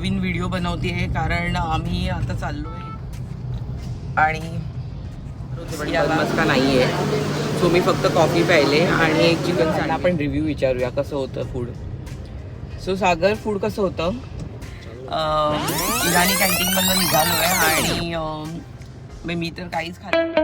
नवीन video बनवते आहे कारण आम्ही आता चाललो आहे आणि मस्का नाही आहे. सो मी फक्त कॉफी प्यायले आणि एक चिकन सँडविच. आपण रिव्ह्यू विचारूया कसं होतं फूड. सो सागर, फूड कसं होतं? इराणी कॅन्टीनमधनं निघालो आहे आणि मी तर काहीच खाल्लं.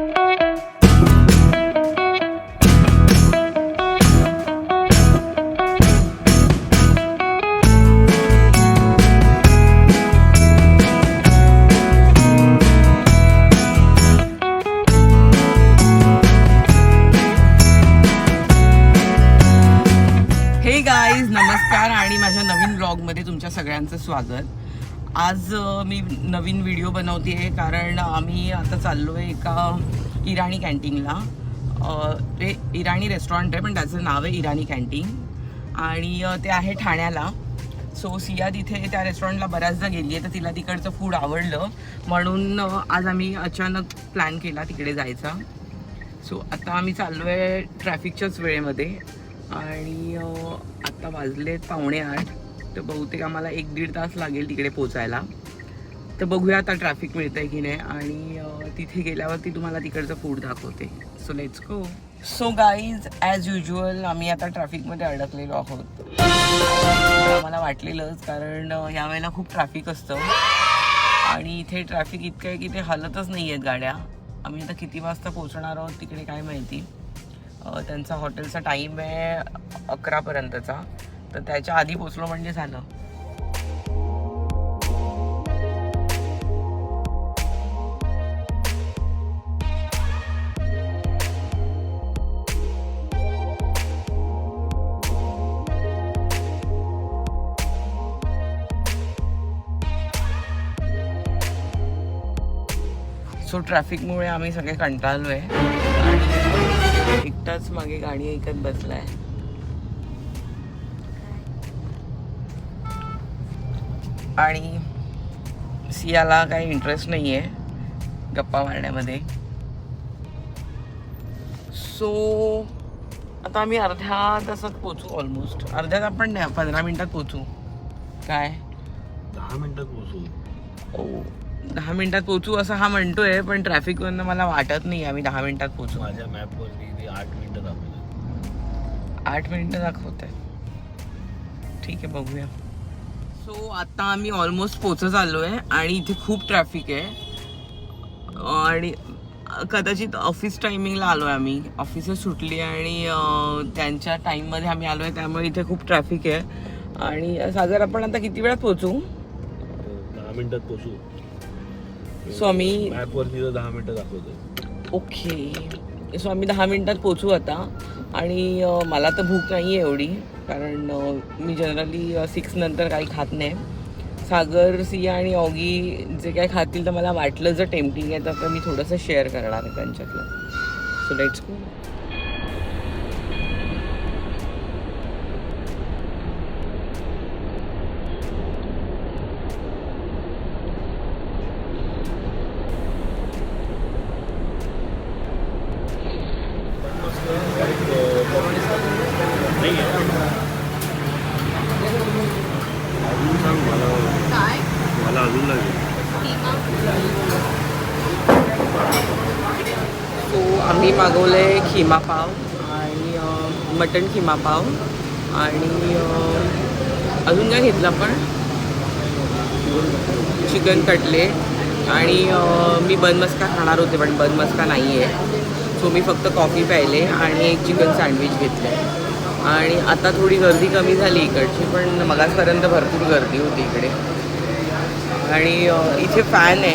नमस्कार आणि माझ्या नवीन ब्लॉगमध्ये तुमच्या सगळ्यांचं स्वागत. आज मी नवीन व्हिडिओ बनवते आहे कारण आम्ही आता चाललो आहे एका इराणी कॅन्टीनला. ते इराणी रेस्टॉरंट आहे पण त्याचं नाव आहे इराणी कॅन्टीन आणि ते आहे ठाण्याला. सो सिया तिथे त्या रेस्टॉरंटला बऱ्याचदा गेली आहे तर तिला तिकडचं फूड आवडलं म्हणून आज आम्ही अचानक प्लॅन केला तिकडे जायचा. सो आता आम्ही चाललो आहे ट्रॅफिकच्याच वेळेमध्ये आणि आत्ता वाजलेत 7:45 तर बहुतेक आम्हाला 1-1.5 तास लागेल तिकडे पोचायला. तर बघूया आता ट्रॅफिक मिळतं आहे की नाही आणि तिथे गेल्यावरती तुम्हाला तिकडचं फूड दाखवते. So let's go. So guys, as usual आम्ही आता ट्रॅफिकमध्ये अडकलेलो आहोत. आम्हाला वाटलेलंच कारण यावेळेला खूप ट्रॅफिक असतं आणि इथे ट्रॅफिक इतकं आहे की ते हलतच नाही आहेत गाड्या. आम्ही आता किती वाजता पोहोचणार आहोत तिकडे काय माहिती. त्यांचा हॉटेलचा टाईम आहे 11 पर्यंतचा तर त्याच्या आधी पोचलो म्हणजे झालं. सो ट्रॅफिकमुळे आम्ही सगळे कंटाळलो आहे आणि एकटाच मागे गाडी ऐकत बसलाय. आणि सियाला काही इंटरेस्ट नाही आहे गप्पा मारण्यामध्ये. सो आता आम्ही अर्ध्या तासात पोचू. ऑलमोस्ट अर्ध्यात आपण 15 मिनिटात पोचू. काय 10 मिनिटात पोचू? ओ 10 मिनिटात पोचू असं हा म्हणतोय पण ट्रॅफिकवरनं मला वाटत नाही आम्ही 10 मिनिटात पोचू. माझ्या मॅपवरती 8 मिनिटं दाखवतात. 8 मिनिटं दाखवत आहे. ठीक आहे बघूया. सो आता आम्ही ऑलमोस्ट पोचत आलो आहे आणि इथे खूप ट्रॅफिक आहे आणि कदाचित ऑफिस टायमिंगला आलो आहे आम्ही. ऑफिसच सुटली आणि त्यांच्या टाईममध्ये आम्ही आलो आहे त्यामुळे इथे खूप ट्रॅफिक आहे. आणि सागर, आपण आता किती वेळात पोचू? 10 मिनिटात पोचू. सो आम्ही मॅपवरती 10 मिनिटं दाखवतो. ओके. सो आम्ही 10 मिनिटात पोचू आता. आणि मला तर भूक नाही आहे एवढी कारण मी जनरली 6 नंतर काही खात नाही. सागर, सिया आणि ऑगी जे काय खातील तर मला वाटलं जर टेम्पटिंग आहे तर मी थोडंसं शेअर करणार आहे त्यांच्यातलं. So let's go. मला अजून लागेल. सो आम्ही मागवले खिमा पाव आणि मटण खिमा पाव आणि अजून काय घेतलं आपण? चिकन कटलेट आणि मी बन मस्का खाणार होते पण बन मस्का नाही आहे. सो मी फक्त कॉफी प्यायले आणि एक चिकन सँडविच घेतले. आणि आता थोडी गर्दी कमी झाली इकडची पण मगाचपर्यंत भरपूर गर्दी होती इकडे. आणि इथे फॅन आहे,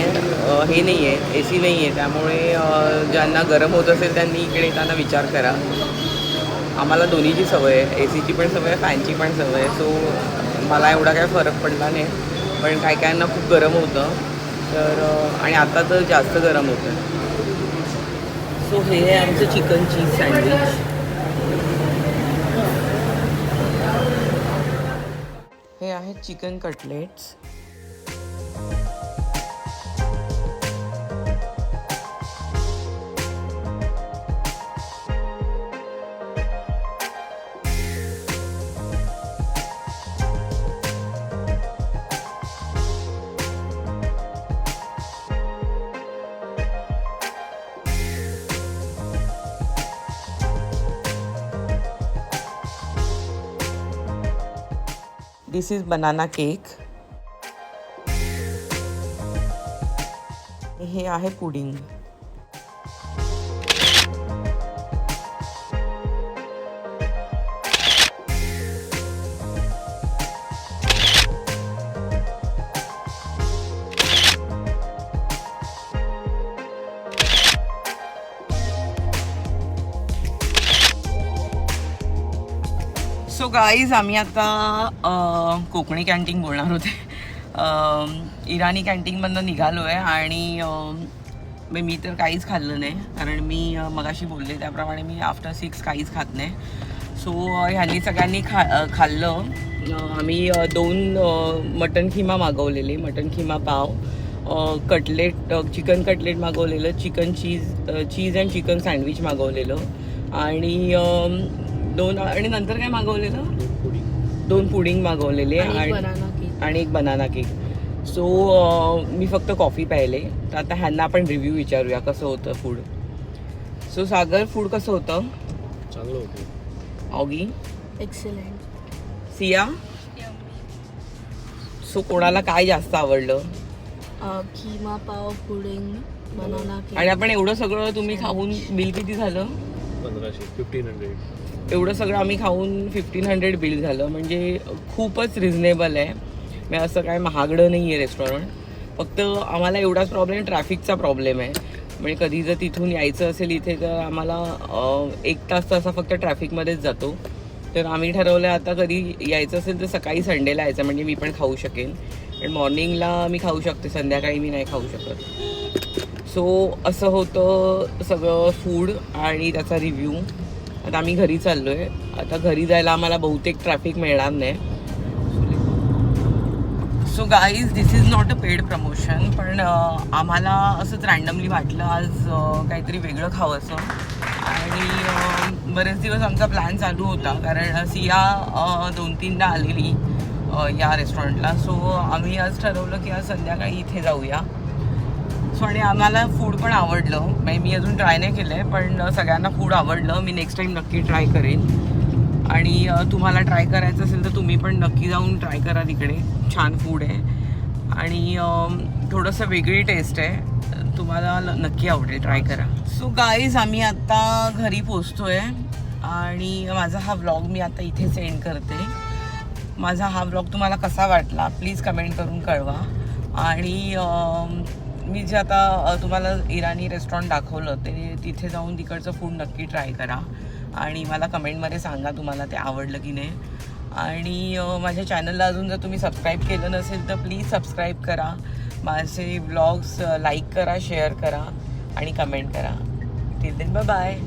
हे नाही आहे, AC नाही आहे त्यामुळे ज्यांना गरम होत असेल त्यांनी इकडे येताना विचार करा. आम्हाला दोन्हीची सवय आहे, ACची पण सवय आहे, फॅनची पण सवय आहे. सो मला एवढा काय फरक पडला नाही पण काही काहींना खूप गरम होतं तर आणि आता तर जास्त गरम होतं. सो हे आहे आमचं चिकन चीज सँडविच. हे आहेत chicken cutlets. This is banana cake. हे आहे पुडिंग. सो गाईज आम्ही आता कोकणी कॅन्टीन बोलणार होते. इराणी कॅन्टीनमधनं निघालो आहे आणि मी तर काहीच खाल्लं नाही कारण मी मगाशी बोलले त्याप्रमाणे मी आफ्टर 6 काहीच खात नाही. सो ह्यांनी सगळ्यांनी खाल्लं. आम्ही 2 मटन खिमा मागवलेले, मटन खिमा पाव, कटलेट, चिकन कटलेट मागवलेलं, chicken cheese and chicken sandwich मागवलेलं आणि 2 आणि नंतर काय मागवलेलं, 2 पुडिंग मागवलेले आणि एक बनाना केक. सो मी फक्त कॉफी प्यायले. तर आता ह्यांना आपण रिव्ह्यू विचारूया कसं होतं फूड. सो सागर, फूड कसं होतं? चांगलं होतं. ऑगी? एक्सलेंट. सिया? सो कोणाला काय जास्त आवडलं? खिमा पाव, पुडिंग, बनाना केक. आणि आपण एवढं सगळं तुम्ही खाऊन बिल किती झालं? 1500. एवढं सगळं आम्ही खाऊन 1500 बिल झालं. म्हणजे खूपच रिझनेबल आहे. म्हणजे असं काय महागडं नाही आहे रेस्टॉरंट. फक्त आम्हाला एवढाच प्रॉब्लेम, ट्रॅफिकचा प्रॉब्लेम आहे. म्हणजे कधी जर तिथून यायचं असेल इथे तर आम्हाला 1 तास तसा फक्त ट्रॅफिकमध्येच जातो. तर आम्ही ठरवलं आता कधी यायचं असेल तर सकाळी संडेला यायचं, म्हणजे मी पण खाऊ शकेन. आणि मॉर्निंगला मी खाऊ शकते, संध्याकाळी मी नाही खाऊ शकत. सो असं होतं सगळं फूड आणि त्याचा रिव्ह्यू. आता आम्ही घरी चाललो आहे. आता घरी जायला आम्हाला बहुतेक ट्रॅफिक मिळणार नाही. So guys, this is not a paid promotion, पण आम्हाला असंच रँडमली वाटलं आज काहीतरी वेगळं खावं असं. आणि बरेच दिवस आमचा प्लॅन चालू होता कारण सिया 2-3दा आलेली या रेस्टॉरंटला. सो आम्ही आज ठरवलं की आज संध्याकाळी इथे जाऊया. सो आणि आम्हाला फूड पण आवडलं. म्हणजे मी अजून ट्राय नाही केलं आहे पण सगळ्यांना फूड आवडलं. मी नेक्स्ट टाईम नक्की ट्राय करेन. आणि तुम्हाला ट्राय करायचं असेल तर तुम्ही पण नक्की जाऊन ट्राय करा. तिकडे छान फूड आहे आणि थोडंसं वेगळी टेस्ट आहे. तुम्हाला नक्की आवडेल, ट्राय करा. सो गाईज, आम्ही आता घरी पोचतोय आणि माझा हा व्लॉग मी आता इथे सेंड करते. माझा हा व्लॉग तुम्हाला कसा वाटला प्लीज कमेंट करून कळवा. आणि मी जे आता तुम्हाला इराणी रेस्टॉरंट दाखवलं ते तिथे जाऊन तिकडचं फूड नक्की ट्राय करा आणि मला कमेंटमध्ये सांगा तुम्हाला ते आवडलं की नाही. आणि माझ्या चॅनलला अजून जर तुम्ही सबस्क्राईब केलं नसेल तर प्लीज सबस्क्राईब करा. माझे व्लॉग्स लाईक करा, शेअर करा आणि कमेंट करा. Till then bye bye.